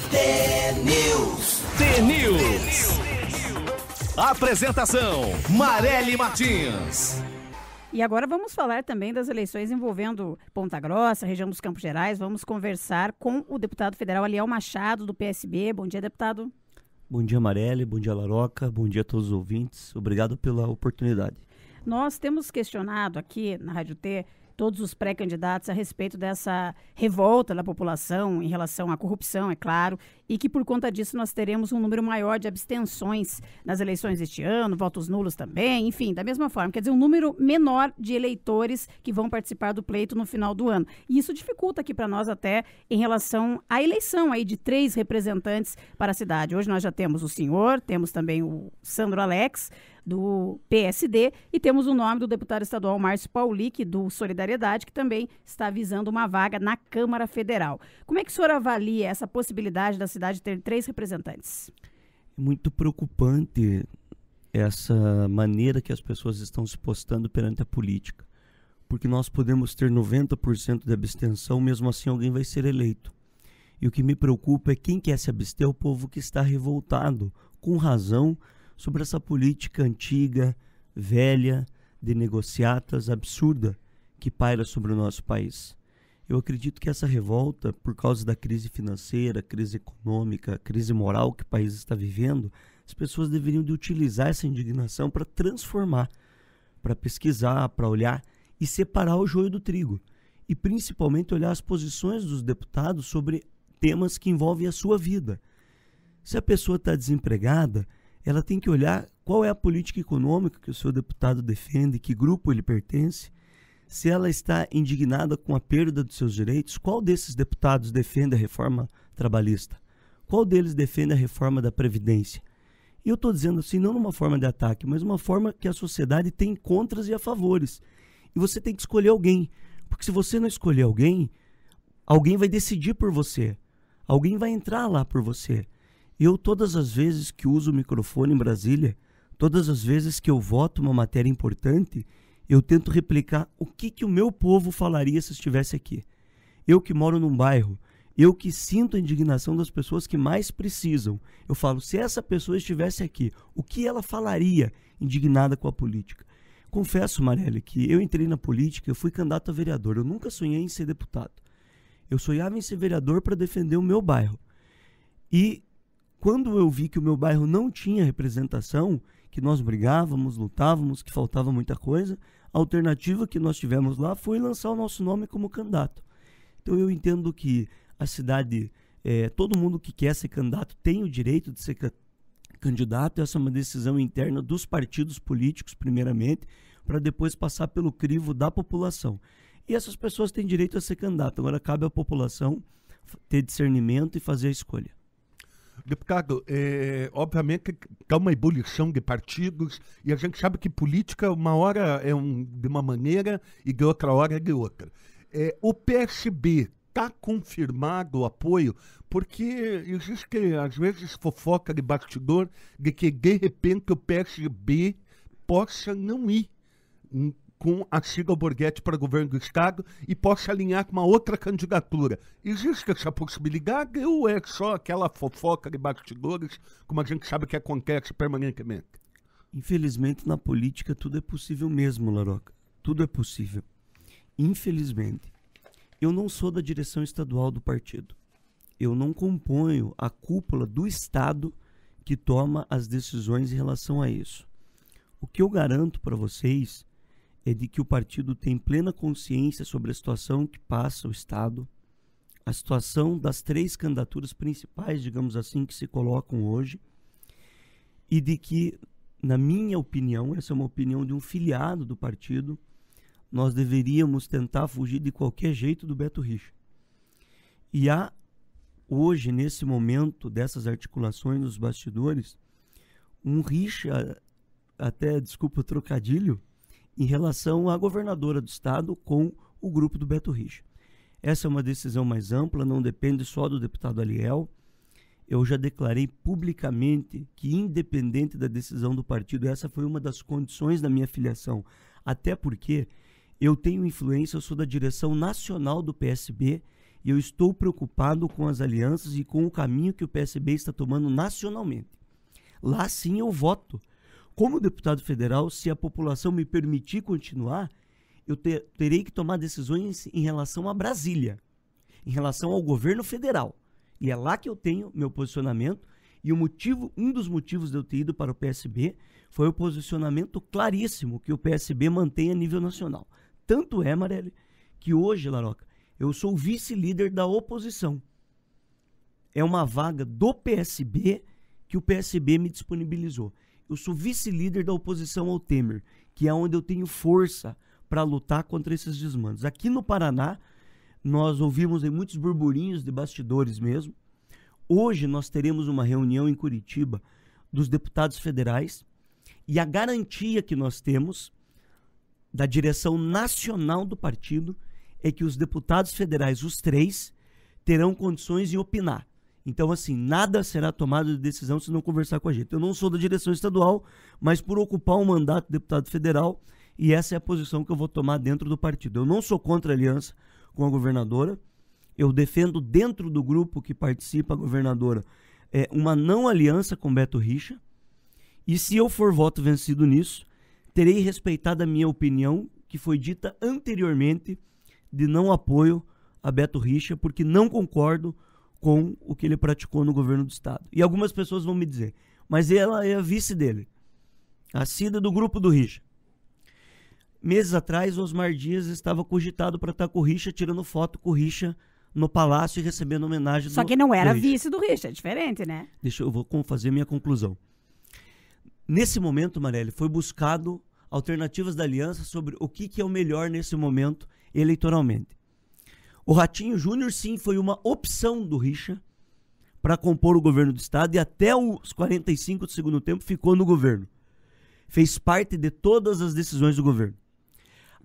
T-News. Apresentação: Marely Martins. E agora vamos falar também das eleições envolvendo Ponta Grossa, região dos Campos Gerais. Vamos conversar com o deputado federal Aliel Machado, do PSB. Bom dia, deputado. Bom dia, Marely. Bom dia, Laroca. Bom dia a todos os ouvintes. Obrigado pela oportunidade. Nós temos questionado aqui na Rádio T todos os pré-candidatos a respeito dessa revolta da população em relação à corrupção, é claro, e que por conta disso nós teremos um número maior de abstenções nas eleições deste ano, votos nulos também, enfim, da mesma forma, quer dizer, um número menor de eleitores que vão participar do pleito no final do ano. E isso dificulta aqui para nós até em relação à eleição aí de 3 representantes para a cidade. Hoje nós já temos o senhor, temos também o Sandro Alex, do PSD, e temos o nome do deputado estadual Márcio Paulic, do Solidariedade, que também está visando uma vaga na Câmara Federal. Como é que o senhor avalia essa possibilidade da cidade ter 3 representantes? É muito preocupante essa maneira que as pessoas estão se postando perante a política, porque nós podemos ter 90% de abstenção, mesmo assim alguém vai ser eleito. E o que me preocupa é quem quer se abster, é o povo que está revoltado, com razão, sobre essa política antiga, velha, de negociatas, absurda, que paira sobre o nosso país. Eu acredito que essa revolta, por causa da crise financeira, crise econômica, crise moral que o país está vivendo, as pessoas deveriam de utilizar essa indignação para transformar, para pesquisar, para olhar e separar o joio do trigo. E principalmente olhar as posições dos deputados sobre temas que envolvem a sua vida. Se a pessoa está desempregada, ela tem que olhar qual é a política econômica que o seu deputado defende, que grupo ele pertence. Se ela está indignada com a perda dos seus direitos, qual desses deputados defende a reforma trabalhista? Qual deles defende a reforma da Previdência? E eu estou dizendo assim, não numa forma de ataque, mas uma forma que a sociedade tem contras e a favores. E você tem que escolher alguém, porque se você não escolher alguém, alguém vai decidir por você. Alguém vai entrar lá por você. Eu, todas as vezes que uso o microfone em Brasília, todas as vezes que eu voto uma matéria importante, eu tento replicar o que o meu povo falaria se estivesse aqui. Eu que moro num bairro, eu que sinto a indignação das pessoas que mais precisam. Eu falo, se essa pessoa estivesse aqui, o que ela falaria indignada com a política? Confesso, Marely, que eu entrei na política, eu fui candidato a vereador, eu nunca sonhei em ser deputado. Eu sonhava em ser vereador para defender o meu bairro. E quando eu vi que o meu bairro não tinha representação, que nós brigávamos, lutávamos, que faltava muita coisa, a alternativa que nós tivemos lá foi lançar o nosso nome como candidato. Então eu entendo que a cidade, todo mundo que quer ser candidato tem o direito de ser candidato. Essa é uma decisão interna dos partidos políticos, primeiramente, para depois passar pelo crivo da população. E essas pessoas têm direito a ser candidato. Agora cabe à população ter discernimento e fazer a escolha. Deputado, obviamente que há uma ebulição de partidos e a gente sabe que política uma hora é de uma maneira e de outra hora é de outra. O PSB está confirmado o apoio, porque existe às vezes fofoca de bastidor de que de repente o PSB possa não ir com a Cida Borghetti para governo do estado e possa alinhar com uma outra candidatura. Existe essa possibilidade ou é só aquela fofoca de bastidores, como a gente sabe que acontece permanentemente? Infelizmente, na política, tudo é possível mesmo, Laroca. Tudo é possível. Infelizmente. Eu não sou da direção estadual do partido. Eu não componho a cúpula do estado que toma as decisões em relação a isso. O que eu garanto para vocês é de que o partido tem plena consciência sobre a situação que passa o Estado, a situação das 3 candidaturas principais, digamos assim, que se colocam hoje, e de que, na minha opinião, essa é uma opinião de um filiado do partido, nós deveríamos tentar fugir de qualquer jeito do Beto Richa. E há, hoje, nesse momento dessas articulações nos bastidores, um rixa, até, desculpa o trocadilho, em relação à governadora do estado com o grupo do Beto Richa. Essa é uma decisão mais ampla, não depende só do deputado Aliel. Eu já declarei publicamente que, independente da decisão do partido, essa foi uma das condições da minha filiação. Até porque eu tenho influência, eu sou da direção nacional do PSB E eu estou preocupado com as alianças e com o caminho que o PSB está tomando nacionalmente. Lá sim eu voto. Como deputado federal, se a população me permitir continuar, eu terei que tomar decisões em relação a Brasília, em relação ao governo federal. E é lá que eu tenho meu posicionamento. E um dos motivos de eu ter ido para o PSB foi o posicionamento claríssimo que o PSB mantém a nível nacional. Tanto é, Marelli, que hoje, Laroca, eu sou vice-líder da oposição. É uma vaga do PSB que o PSB me disponibilizou. Eu sou vice-líder da oposição ao Temer, que é onde eu tenho força para lutar contra esses desmandos. Aqui no Paraná, nós ouvimos em muitos burburinhos de bastidores mesmo. Hoje nós teremos uma reunião em Curitiba dos deputados federais e a garantia que nós temos da direção nacional do partido é que os deputados federais, os 3, terão condições de opinar. Então, assim, nada será tomado de decisão se não conversar com a gente. Eu não sou da direção estadual, mas por ocupar um mandato de deputado federal, e essa é a posição que eu vou tomar dentro do partido. Eu não sou contra a aliança com a governadora. Eu defendo dentro do grupo que participa a governadora uma não aliança com Beto Richa. E se eu for voto vencido nisso, terei respeitado a minha opinião, que foi dita anteriormente, de não apoio a Beto Richa, porque não concordo com o que ele praticou no governo do estado. E algumas pessoas vão me dizer, mas ela é a vice dele, a Cida do grupo do Richa. Meses atrás, Osmar Dias estava cogitado para estar com o Richa, tirando foto com o Richa no palácio e recebendo homenagem. Só que não era vice do Richa, é diferente, né? Eu vou fazer minha conclusão. Nesse momento, Marelli, foi buscado alternativas da aliança sobre o que é o melhor nesse momento eleitoralmente. O Ratinho Júnior, sim, foi uma opção do Richa para compor o governo do estado e até os 45 do segundo tempo ficou no governo. Fez parte de todas as decisões do governo.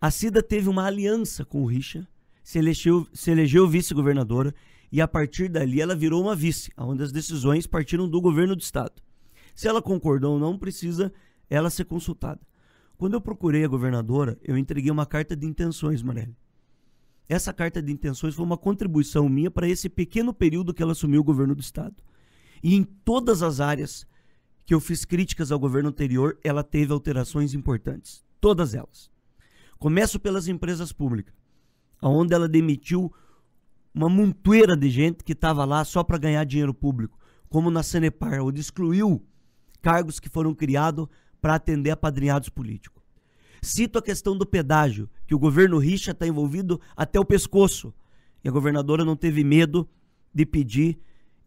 A Cida teve uma aliança com o Richa, se elegeu vice-governadora e a partir dali ela virou uma vice, onde as decisões partiram do governo do estado. Se ela concordou ou não, precisa ela ser consultada. Quando eu procurei a governadora, eu entreguei uma carta de intenções, Marelli. Essa carta de intenções foi uma contribuição minha para esse pequeno período que ela assumiu o governo do estado. E em todas as áreas que eu fiz críticas ao governo anterior, ela teve alterações importantes. Todas elas. Começo pelas empresas públicas, onde ela demitiu uma montoeira de gente que estava lá só para ganhar dinheiro público, como na Sanepar, onde excluiu cargos que foram criados para atender apadrinhados políticos. Cito a questão do pedágio, que o governo Richa está envolvido até o pescoço, e a governadora não teve medo de pedir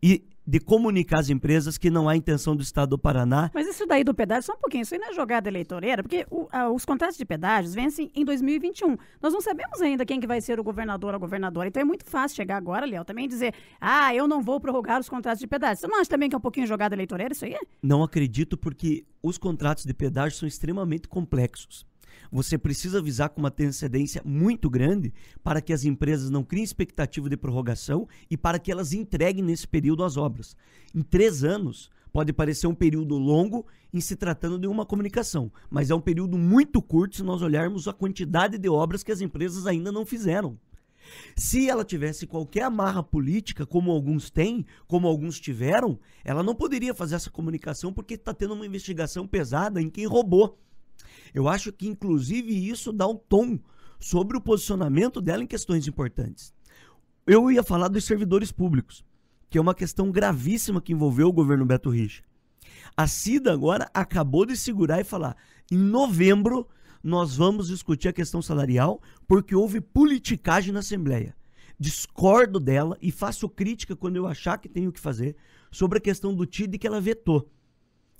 e de comunicar às empresas que não há intenção do estado do Paraná. Mas isso daí do pedágio, só um pouquinho, isso aí não é jogada eleitoreira, porque os contratos de pedágios vencem em 2021. Nós não sabemos ainda quem que vai ser o governador ou a governadora, então é muito fácil chegar agora, Léo, também e dizer, eu não vou prorrogar os contratos de pedágio. Você não acha também que é um pouquinho jogada eleitoreira isso aí? Não acredito, porque os contratos de pedágio são extremamente complexos. Você precisa avisar com uma antecedência muito grande para que as empresas não criem expectativa de prorrogação e para que elas entreguem nesse período as obras. Em 3 anos, pode parecer um período longo em se tratando de uma comunicação, mas é um período muito curto se nós olharmos a quantidade de obras que as empresas ainda não fizeram. Se ela tivesse qualquer amarra política, como alguns têm, como alguns tiveram, ela não poderia fazer essa comunicação porque está tendo uma investigação pesada em quem roubou. Eu acho que, inclusive, isso dá um tom sobre o posicionamento dela em questões importantes. Eu ia falar dos servidores públicos, que é uma questão gravíssima que envolveu o governo Beto Richa. A Cida agora acabou de segurar e falar, em novembro nós vamos discutir a questão salarial porque houve politicagem na Assembleia. Discordo dela e faço crítica quando eu achar que tenho que fazer sobre a questão do TID que ela vetou,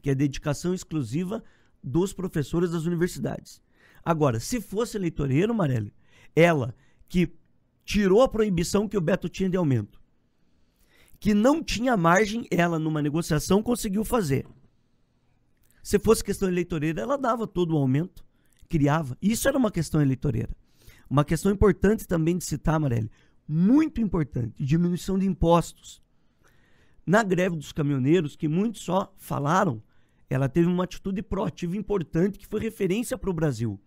que é a dedicação exclusiva dos professores das universidades. Agora, se fosse eleitoreiro, Marelli, ela que tirou a proibição que o Beto tinha de aumento, que não tinha margem, ela numa negociação conseguiu fazer. Se fosse questão eleitoreira, ela dava todo o aumento, criava. Isso era uma questão eleitoreira. Uma questão importante também de citar, Marelli, muito importante, diminuição de impostos. Na greve dos caminhoneiros, que muitos só falaram, ela teve uma atitude proativa importante que foi referência para o Brasil,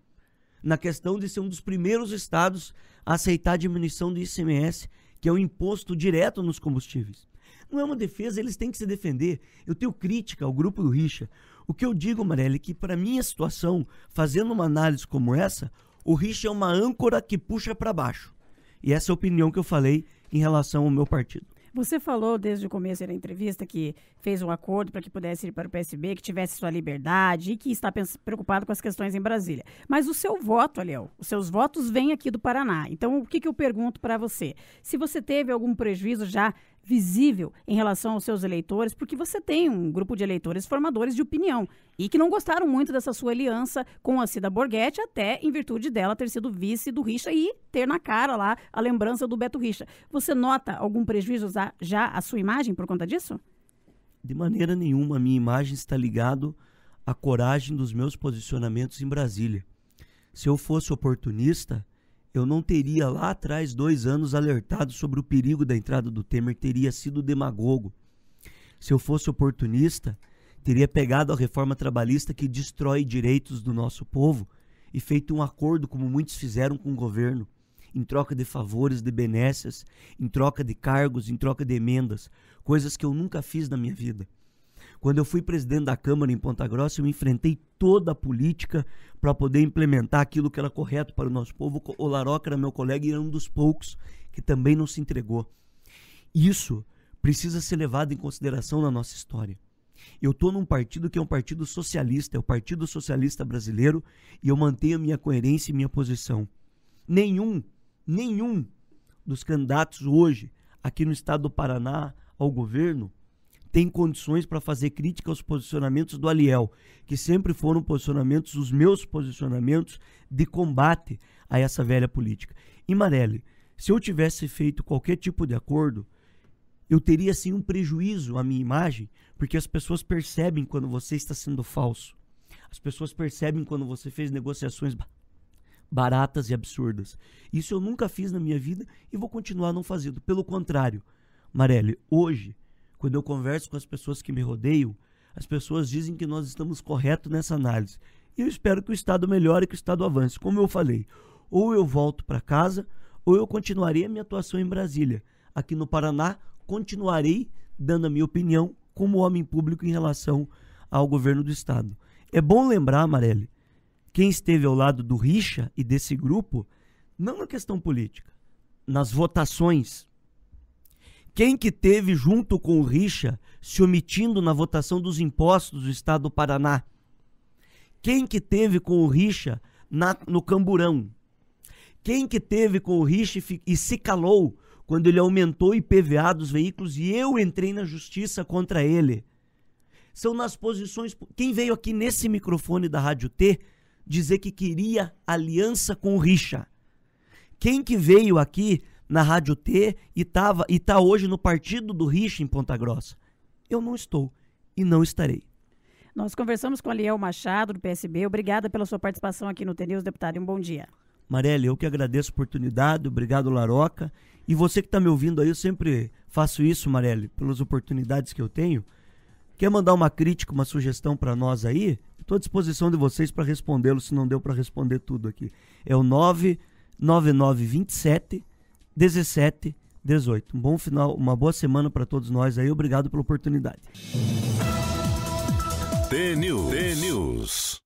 na questão de ser um dos primeiros estados a aceitar a diminuição do ICMS, que é o imposto direto nos combustíveis. Não é uma defesa, eles têm que se defender. Eu tenho crítica ao grupo do Richa. O que eu digo, Marielle, é que para minha situação, fazendo uma análise como essa, o Richa é uma âncora que puxa para baixo. E essa é a opinião que eu falei em relação ao meu partido. Você falou desde o começo da entrevista que fez um acordo para que pudesse ir para o PSB, que tivesse sua liberdade e que está preocupado com as questões em Brasília. Mas o seu voto, Aliel, os seus votos vêm aqui do Paraná. Então, o que eu pergunto para você? Se você teve algum prejuízo já visível em relação aos seus eleitores, porque você tem um grupo de eleitores formadores de opinião e que não gostaram muito dessa sua aliança com a Cida Borghetti, até em virtude dela ter sido vice do Richa e ter na cara lá a lembrança do Beto Richa. Você nota algum prejuízo já à sua imagem por conta disso? De maneira nenhuma, a minha imagem está ligada à coragem dos meus posicionamentos em Brasília. Se eu fosse oportunista, eu não teria lá atrás 2 anos alertado sobre o perigo da entrada do Temer, teria sido demagogo. Se eu fosse oportunista, teria pegado a reforma trabalhista que destrói direitos do nosso povo e feito um acordo como muitos fizeram com o governo, em troca de favores, de benécias, em troca de cargos, em troca de emendas, coisas que eu nunca fiz na minha vida. Quando eu fui presidente da Câmara em Ponta Grossa, eu enfrentei toda a política para poder implementar aquilo que era correto para o nosso povo. O Laroca era meu colega e era um dos poucos que também não se entregou. Isso precisa ser levado em consideração na nossa história. Eu estou num partido que é um partido socialista, é o Partido Socialista Brasileiro, e eu mantenho a minha coerência e minha posição. Nenhum dos candidatos hoje, aqui no estado do Paraná, ao governo, tem condições para fazer crítica aos posicionamentos do Aliel, que sempre foram posicionamentos, os meus posicionamentos de combate a essa velha política. E Marielle, se eu tivesse feito qualquer tipo de acordo, eu teria sim um prejuízo à minha imagem, porque as pessoas percebem quando você está sendo falso. As pessoas percebem quando você fez negociações baratas e absurdas. Isso eu nunca fiz na minha vida e vou continuar não fazendo. Pelo contrário, Marielle, hoje, quando eu converso com as pessoas que me rodeiam, as pessoas dizem que nós estamos corretos nessa análise. E eu espero que o Estado melhore, que o Estado avance. Como eu falei, ou eu volto para casa, ou eu continuarei a minha atuação em Brasília. Aqui no Paraná, continuarei dando a minha opinião como homem público em relação ao governo do Estado. É bom lembrar, Marielle, quem esteve ao lado do Richa e desse grupo, não na questão política, nas votações. Quem que teve junto com o Richa se omitindo na votação dos impostos do estado do Paraná? Quem que teve com o Richa no Camburão? Quem que teve com o Richa e se calou quando ele aumentou o IPVA dos veículos e eu entrei na justiça contra ele? São nas posições... Quem veio aqui nesse microfone da Rádio T dizer que queria aliança com o Richa? Quem que veio aqui na Rádio T e tá hoje no partido do Richa em Ponta Grossa? Eu não estou e não estarei. Nós conversamos com Aliel Machado, do PSB. Obrigada pela sua participação aqui no TNews, deputado, e um bom dia. Marielle, eu que agradeço a oportunidade, obrigado, Laroca. E você que está me ouvindo aí, eu sempre faço isso, Marielle, pelas oportunidades que eu tenho. Quer mandar uma crítica, uma sugestão para nós aí? Estou à disposição de vocês para respondê-lo, se não deu para responder tudo aqui. É o 99927 1718. Um bom final, uma boa semana para todos nós aí. Obrigado pela oportunidade. TNews.